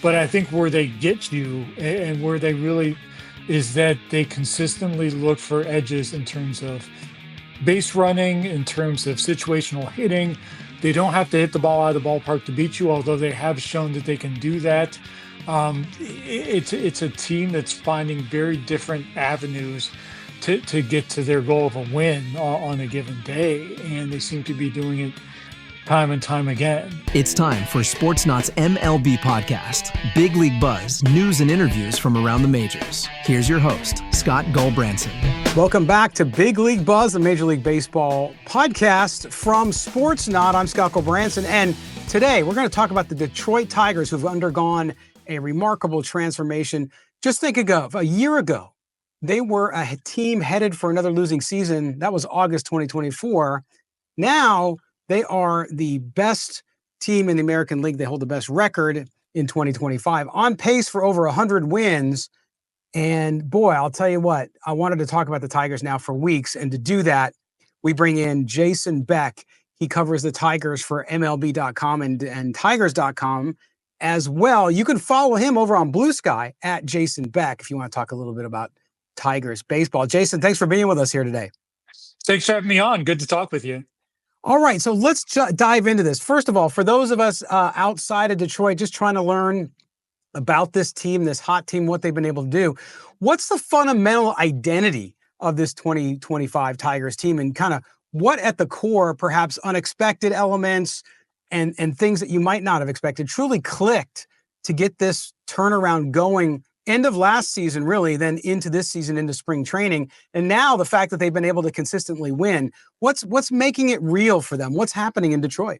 But I think where they get you and where they really is that they consistently look for edges in terms of base running, in terms of situational hitting. They don't have to hit the ball out of the ballpark to beat you, although they have shown that they can do that. It's a team that's finding very different avenues to get to their goal of a win on a given day, and they seem to be doing it time and time again. It's time for SportsNaut's MLB podcast. Big League Buzz, news and interviews from around the majors. Here's your host, Scott Golbranson. Welcome back to Big League Buzz, the Major League Baseball podcast from SportsNaut. I'm Scott Golbranson, and today we're going to talk about the Detroit Tigers, who've undergone a remarkable transformation. Just think of a year ago, they were a team headed for another losing season. That was August 2024. Now they are the best team in the American League. They hold the best record in 2025, on pace for over 100 wins. And boy, I'll tell you what, I wanted to talk about the Tigers now for weeks. And to do that, we bring in Jason Beck. He covers the Tigers for MLB.com and Tigers.com as well. You can follow him over on Blue Sky at Jason Beck if you want to talk a little bit about Tigers baseball. Jason, thanks for being with us here today. Thanks for having me on. Good to talk with you. All right, so let's dive into this. First of all, for those of us outside of Detroit, just trying to learn about this team, this hot team, what they've been able to do, what's the fundamental identity of this 2025 Tigers team, and kind of what at the core, perhaps unexpected elements and things that you might not have expected truly clicked to get this turnaround going end of last season, really, then into this season, into spring training. And now the fact that they've been able to consistently win, what's making it real for them? What's happening in Detroit?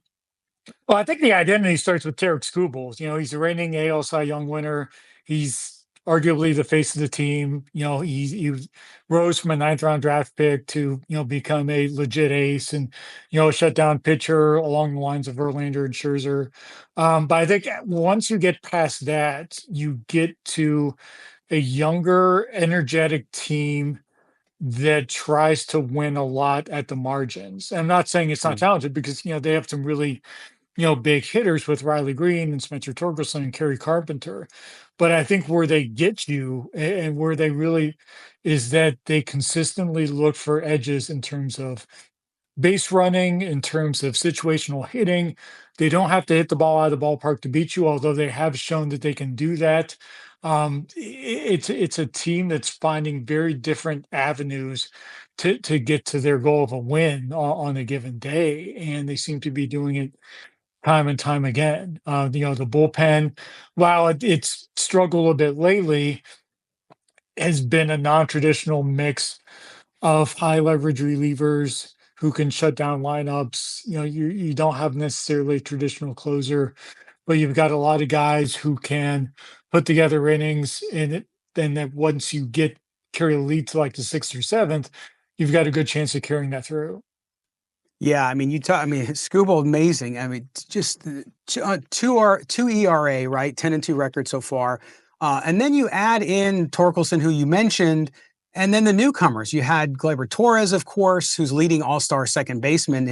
Well, I think the identity starts with Tarik Skubal. He's the reigning AL Cy Young winner. He's arguably the face of the team. He rose from a ninth-round draft pick to, become a legit ace and, a shutdown pitcher along the lines of Verlander and Scherzer. But I think once you get past that, you get to a younger, energetic team that tries to win a lot at the margins. And I'm not saying it's not talented, because, they have some really, big hitters with Riley Green and Spencer Torkelson and Kerry Carpenter. But I think where they get you and where they really is that they consistently look for edges in terms of base running, in terms of situational hitting. They don't have to hit the ball out of the ballpark to beat you, although they have shown that they can do that. It's a team that's finding very different avenues to get to their goal of a win on a given day, and they seem to be doing it time and time again. The bullpen, while it's struggled a bit lately, has been a non-traditional mix of high leverage relievers who can shut down lineups. You don't have necessarily a traditional closer, but you've got a lot of guys who can put together innings, and then that once you carry the lead to like the sixth or seventh, you've got a good chance of carrying that through. Yeah, Skubal, amazing. Just two ERA, right? 10-2 record so far. And then you add in Torkelson, who you mentioned, and then the newcomers. You had Gleyber Torres, of course, who's leading all-star second baseman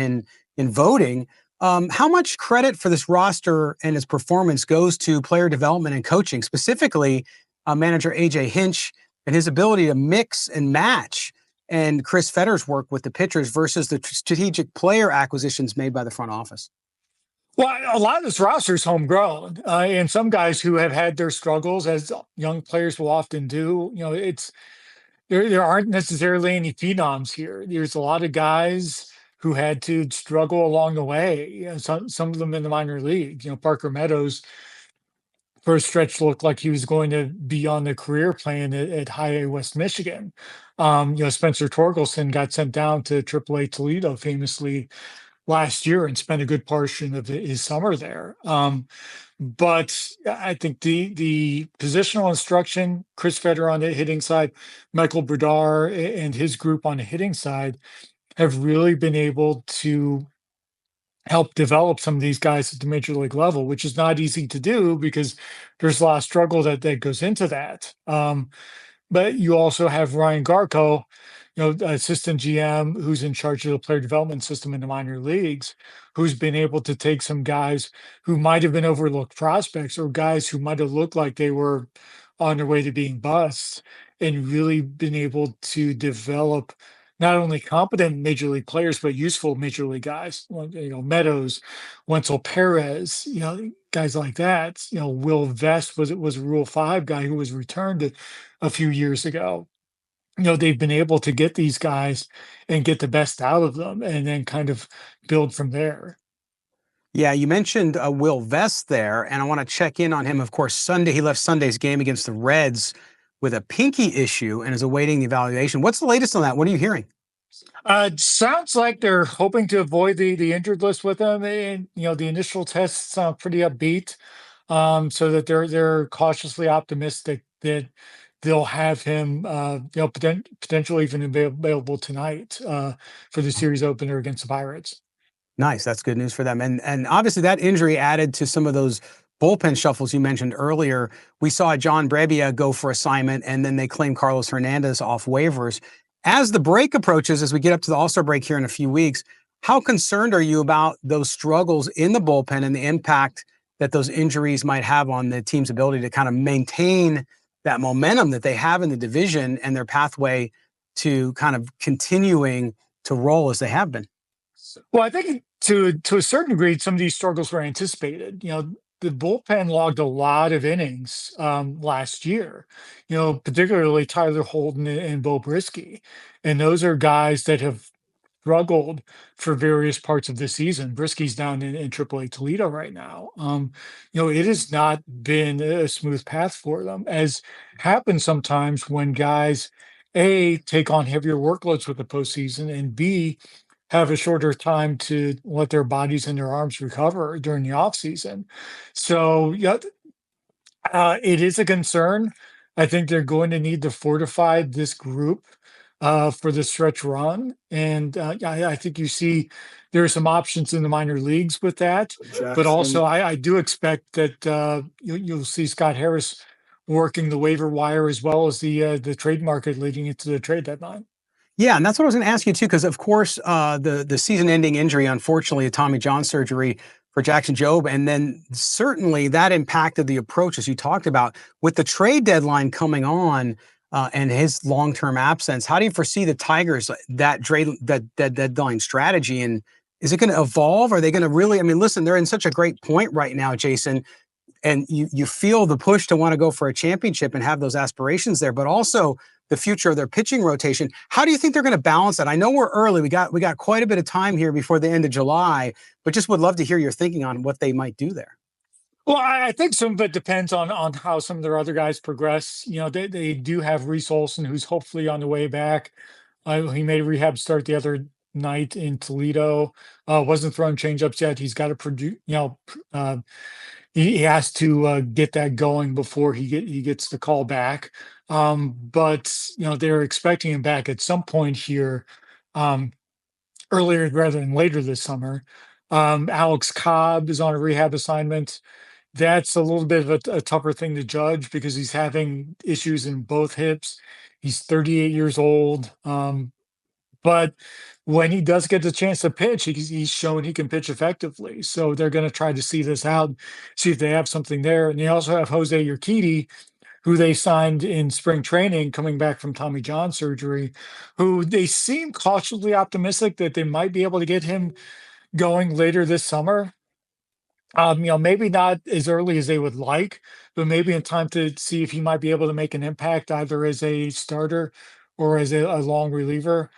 in voting. How much credit for this roster and its performance goes to player development and coaching, specifically manager A.J. Hinch and his ability to mix and match, and Chris Fetter's work with the pitchers versus the strategic player acquisitions made by the front office? Well, a lot of this roster is homegrown, and some guys who have had their struggles, as young players will often do. There aren't necessarily any phenoms here. There's a lot of guys who had to struggle along the way. Some of them in the minor league. Parker Meadows, for a stretch, looked like he was going to be on the career plan at High A West Michigan. Spencer Torkelson got sent down to AAA Toledo famously last year and spent a good portion of his summer there. But I think the positional instruction, Chris Fetter on the hitting side, Michael Brodar and his group on the hitting side have really been able to help develop some of these guys at the major league level, which is not easy to do because there's a lot of struggle that goes into that. But you also have Ryan Garco, assistant GM who's in charge of the player development system in the minor leagues, who's been able to take some guys who might have been overlooked prospects or guys who might have looked like they were on their way to being busts and really been able to develop not only competent major league players, but useful major league guys. Meadows, Wenzel Perez, guys like that. Will Vest was a Rule 5 guy who was returned a few years ago. They've been able to get these guys and get the best out of them and then kind of build from there. Yeah, you mentioned Will Vest there, and I want to check in on him. Of course, Sunday, he left Sunday's game against the Reds with a pinky issue and is awaiting the evaluation. What's the latest on that? What are you hearing? It sounds like they're hoping to avoid the injured list with him, and the initial tests sound pretty upbeat, so that they're cautiously optimistic that they'll have him, potentially even available tonight for the series opener against the Pirates. Nice. That's good news for them. And obviously that injury added to some of those bullpen shuffles you mentioned earlier. We saw John Brebbia go for assignment, and then they claimed Carlos Hernandez off waivers. As the break approaches, as we get up to the All-Star break here in a few weeks, how concerned are you about those struggles in the bullpen and the impact that those injuries might have on the team's ability to kind of maintain that momentum that they have in the division and their pathway to kind of continuing to roll as they have been? Well, I think to a certain degree, some of these struggles were anticipated. The bullpen logged a lot of innings last year. Particularly Tyler Holden and Bo Brisky, and those are guys that have struggled for various parts of the season. Brisky's down in AAA Toledo right now. It has not been a smooth path for them, as happens sometimes when guys A take on heavier workloads with the postseason, and B have a shorter time to let their bodies and their arms recover during the off season. So yeah, it is a concern. I think they're going to need to fortify this group for the stretch run, and I think you see there are some options in the minor leagues with that. But also, I do expect that you'll see Scott Harris working the waiver wire as well as the trade market leading into the trade deadline. Yeah, and that's what I was going to ask you too, because of course, the season-ending injury, unfortunately, a Tommy John surgery for Jackson Jobe, and then certainly that impacted the approach as you talked about with the trade deadline coming on and his long-term absence. How do you foresee the Tigers that deadline strategy, and is it going to evolve? Are they going to really? I mean, listen, they're in such a great point right now, Jason. And you feel the push to want to go for a championship and have those aspirations there, but also the future of their pitching rotation. How do you think they're going to balance that? I know we're early. We got quite a bit of time here before the end of July, but just would love to hear your thinking on what they might do there. Well, I think some of it depends on how some of their other guys progress. They do have Reese Olson, who's hopefully on the way back. He made a rehab start the other night in Toledo. Wasn't throwing changeups yet. He's got to produce. He has to get that going before he gets the call back. But they're expecting him back at some point here, earlier rather than later this summer. Alex Cobb is on a rehab assignment. That's a little bit of a tougher thing to judge because he's having issues in both hips. He's 38 years old. But when he does get the chance to pitch, he's shown he can pitch effectively. So they're going to try to see this out, see if they have something there. And they also have Jose Urquidy, who they signed in spring training, coming back from Tommy John surgery, who they seem cautiously optimistic that they might be able to get him going later this summer. Maybe not as early as they would like, but maybe in time to see if he might be able to make an impact either as a starter or as a long reliever.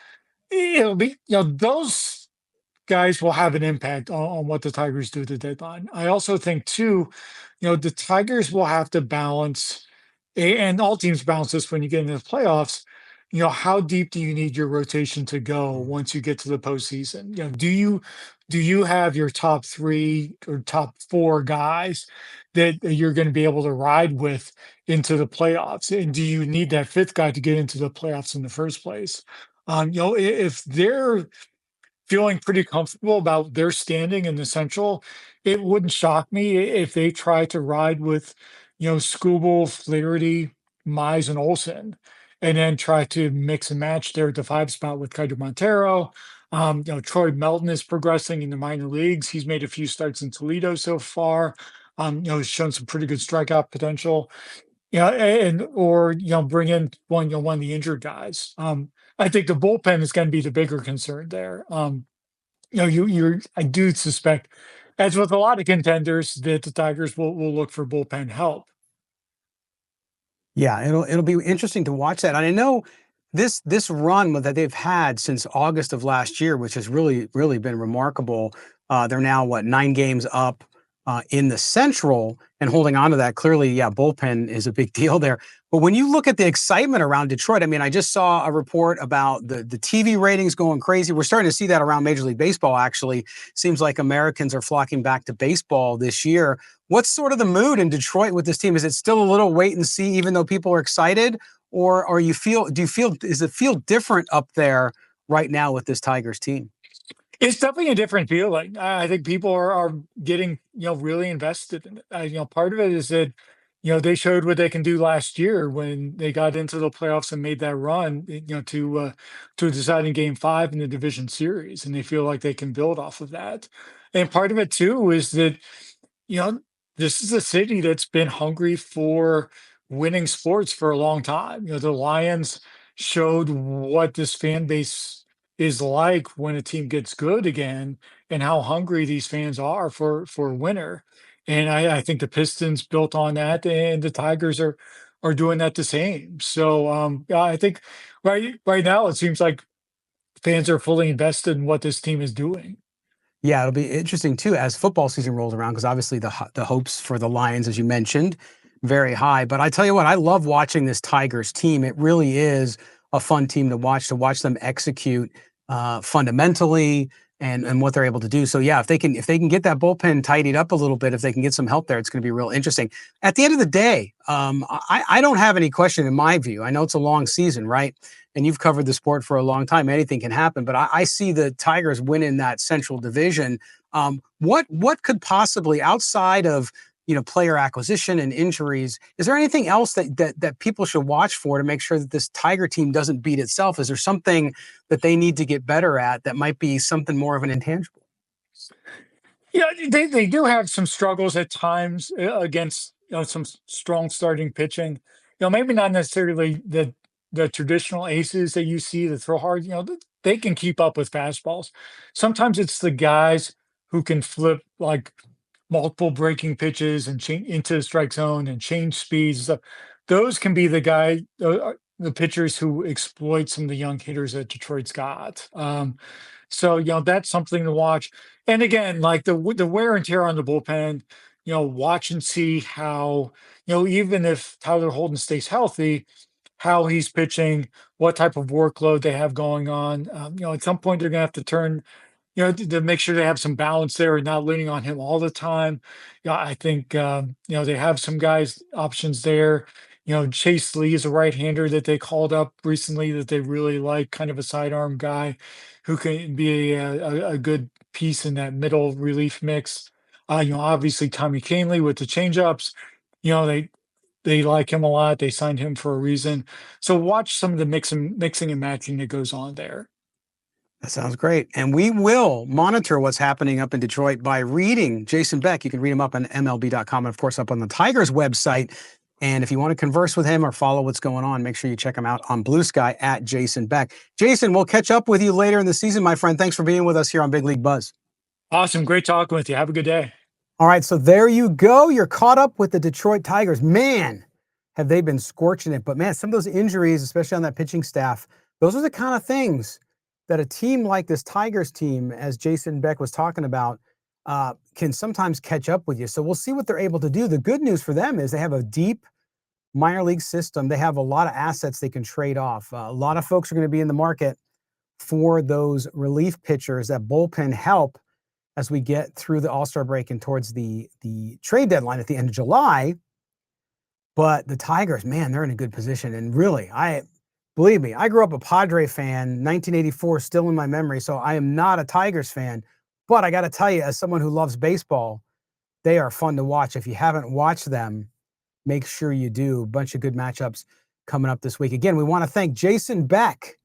It'll be, those guys will have an impact on what the Tigers do at the deadline. I also think too, the Tigers will have to balance, and all teams balance this when you get into the playoffs. How deep do you need your rotation to go once you get to the postseason? Do you have your top 3 or top 4 guys that you're going to be able to ride with into the playoffs? And do you need that 5th guy to get into the playoffs in the first place? If they're feeling pretty comfortable about their standing in the Central, it wouldn't shock me if they try to ride with, Skubal, Flaherty, Mize, and Olsen, and then try to mix and match there at the 5 spot with Kaiser Montero. Troy Melton is progressing in the minor leagues. He's made a few starts in Toledo so far. He's shown some pretty good strikeout potential. Or bring in one of the injured guys. I think the bullpen is going to be the bigger concern there. I do suspect, as with a lot of contenders, that the Tigers will look for bullpen help. Yeah, it'll be interesting to watch that. And I know this run that they've had since August of last year, which has really been remarkable. They're now 9 games up in the Central and holding on to that. Clearly, yeah, bullpen is a big deal there. But when you look at the excitement around Detroit, I mean, I just saw a report about the TV ratings going crazy. We're starting to see that around Major League Baseball, actually. Seems like Americans are flocking back to baseball this year. What's sort of the mood in Detroit with this team? Is it still a little wait and see, even though people are excited? Or does it feel different up there right now with this Tigers team? It's definitely a different feeling. I think people are getting, really invested in it. Part of it is that, they showed what they can do last year when they got into the playoffs and made that run, to a deciding game 5 in the division series, and they feel like they can build off of that. And part of it too is that, you know, this is a city that's been hungry for winning sports for a long time. The Lions showed what this fan base is like when a team gets good again, and how hungry these fans are for a winner. And I think the Pistons built on that, and the Tigers are doing that the same. So yeah, I think right now it seems like fans are fully invested in what this team is doing. Yeah, it'll be interesting too as football season rolls around because obviously the hopes for the Lions, as you mentioned, very high. But I tell you what, I love watching this Tigers team. It really is a fun team to watch them execute fundamentally and what they're able to do. So yeah, if they can get that bullpen tidied up a little bit, if they can get some help there, it's going to be real interesting. At the end of the day, I don't have any question in my view. I know it's a long season, right? And you've covered the sport for a long time. Anything can happen, but I see the Tigers winning that Central Division. What could possibly, outside of player acquisition and injuries, is there anything else that people should watch for to make sure that this Tiger team doesn't beat itself? Is there something that they need to get better at that might be something more of an intangible? Yeah, they do have some struggles at times against some strong starting pitching. Maybe not necessarily the traditional aces that you see that throw hard. They can keep up with fastballs. Sometimes it's the guys who can flip like multiple breaking pitches and change into the strike zone and change speeds and stuff. Those can be the pitchers who exploit some of the young hitters that Detroit's got. So that's something to watch. And again, like the wear and tear on the bullpen, watch and see how even if Tyler Holden stays healthy, how he's pitching, what type of workload they have going on. At some point they're gonna have to turn to make sure they have some balance there and not leaning on him all the time. Yeah, I think they have some guys options there. Chase Lee is a right-hander that they called up recently that they really like, kind of a sidearm guy who can be a good piece in that middle relief mix. Obviously Tommy Canley with the changeups. They like him a lot. They signed him for a reason. So watch some of the mixing and matching that goes on there. That sounds great. And we will monitor what's happening up in Detroit by reading Jason Beck. You can read him up on MLB.com and, of course, up on the Tigers website. And if you want to converse with him or follow what's going on, make sure you check him out on Blue Sky at Jason Beck. Jason, we'll catch up with you later in the season, my friend. Thanks for being with us here on Big League Buzz. Awesome. Great talking with you. Have a good day. All right, so there you go. You're caught up with the Detroit Tigers. Man, have they been scorching it. But, man, some of those injuries, especially on that pitching staff, those are the kind of things that a team like this Tigers team, as Jason Beck was talking about, can sometimes catch up with you. So we'll see what they're able to do. The good news for them is they have a deep minor league system. They have a lot of assets they can trade off. A lot of folks are going to be in the market for those relief pitchers, that bullpen help as we get through the All-Star break and towards the trade deadline at the end of July. But the Tigers, man, they're in a good position. And really, believe me, I grew up a Padre fan, 1984 still in my memory, so I am not a Tigers fan. But I got to tell you, as someone who loves baseball, they are fun to watch. If you haven't watched them, make sure you do. A bunch of good matchups. coming up this week. Again, we want to thank Jason Beck,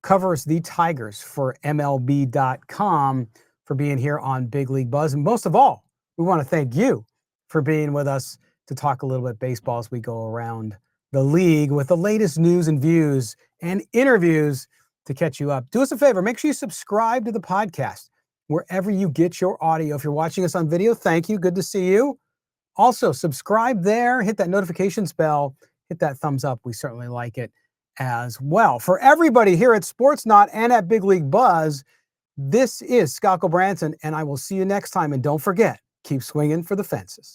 covers the Tigers for MLB.com, for being here on Big League Buzz. And most of all, we want to thank you for being with us to talk a little bit baseball as we go around the league with the latest news and views and interviews to catch you up. Do us a favor, make sure you subscribe to the podcast wherever you get your audio. If you're watching us on video, thank you. Good to see you. Also, subscribe there, hit that notifications bell, hit that thumbs up. We certainly like it as well. For everybody here at Sportsnaut and at Big League Buzz, this is Scott Golbranson, and I will see you next time. And don't forget, keep swinging for the fences.